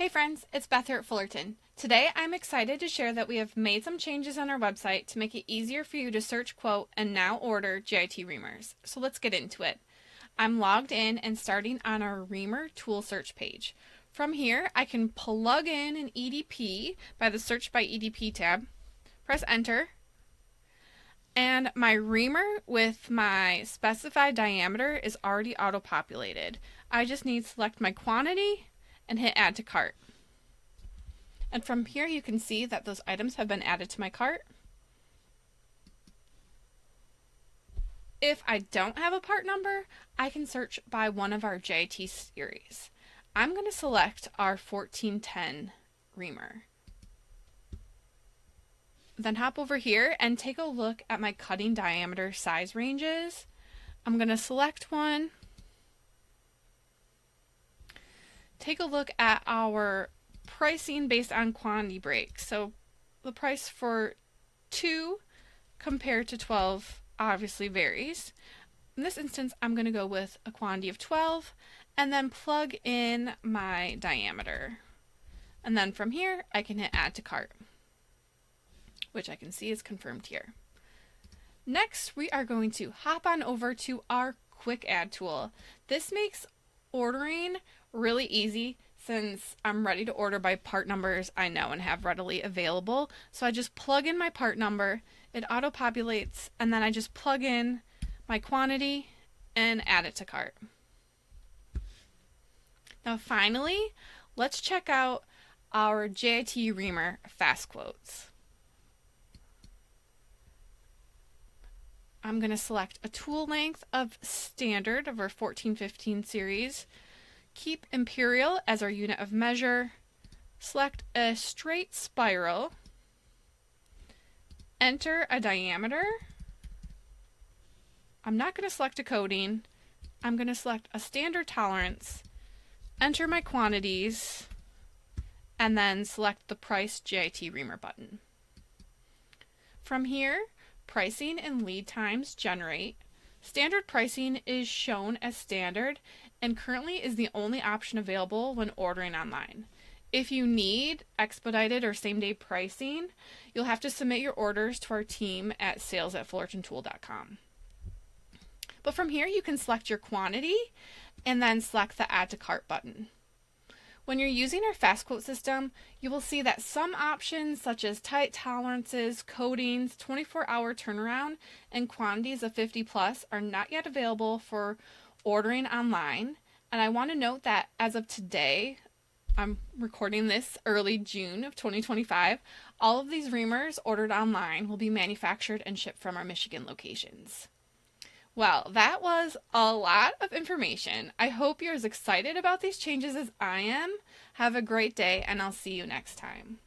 Hey friends, it's Beth here at Fullerton. Today I'm excited to share that we have made some changes on our website to make it easier for you to search, quote, and now order JIT Reamers. So let's get into it. I'm logged in and starting on our Reamer tool search page. From here I can plug in an EDP by the Search by EDP tab, press enter, and my reamer with my specified diameter is already auto-populated. I just need to select my quantity and hit add to cart. And from here you can see that those items have been added to my cart. If I don't have a part number, I can search by one of our JIT series. I'm going to select our 1410 reamer. Then hop over here and take a look at my cutting diameter size ranges. I'm going to select one. Take a look at our pricing based on quantity break. So the price for 2 compared to 12 obviously varies. In this instance, I'm going to go with a quantity of 12 and then plug in my diameter. And then from here, I can hit add to cart, which I can see is confirmed here. Next, we are going to hop on over to our quick add tool. This makes ordering really easy since I'm ready to order by part numbers I know and have readily available. So I just plug in my part number, it auto-populates, and then I just plug in my quantity and add it to cart. Now finally, let's check out our JIT Reamer fast quotes. I'm going to select a tool length of standard of our 1415 series. Keep imperial as our unit of measure. Select a straight spiral. Enter a diameter. I'm not going to select a coating. I'm going to select a standard tolerance. Enter my quantities. And then select the price JIT Reamer button. From here, pricing and lead times generate. Standard pricing is shown as standard and currently is the only option available when ordering online. If you need expedited or same-day pricing, you'll have to submit your orders to our team at sales@fullertontool.com. But from here you can select your quantity and then select the add to cart button. When you're using our fast quote system, you will see that some options such as tight tolerances, coatings, 24-hour turnaround, and quantities of 50 plus are not yet available for ordering online. And I want to note that as of today, I'm recording this early June of 2025, all of these reamers ordered online will be manufactured and shipped from our Michigan locations. Well, that was a lot of information. I hope you're as excited about these changes as I am. Have a great day, and I'll see you next time.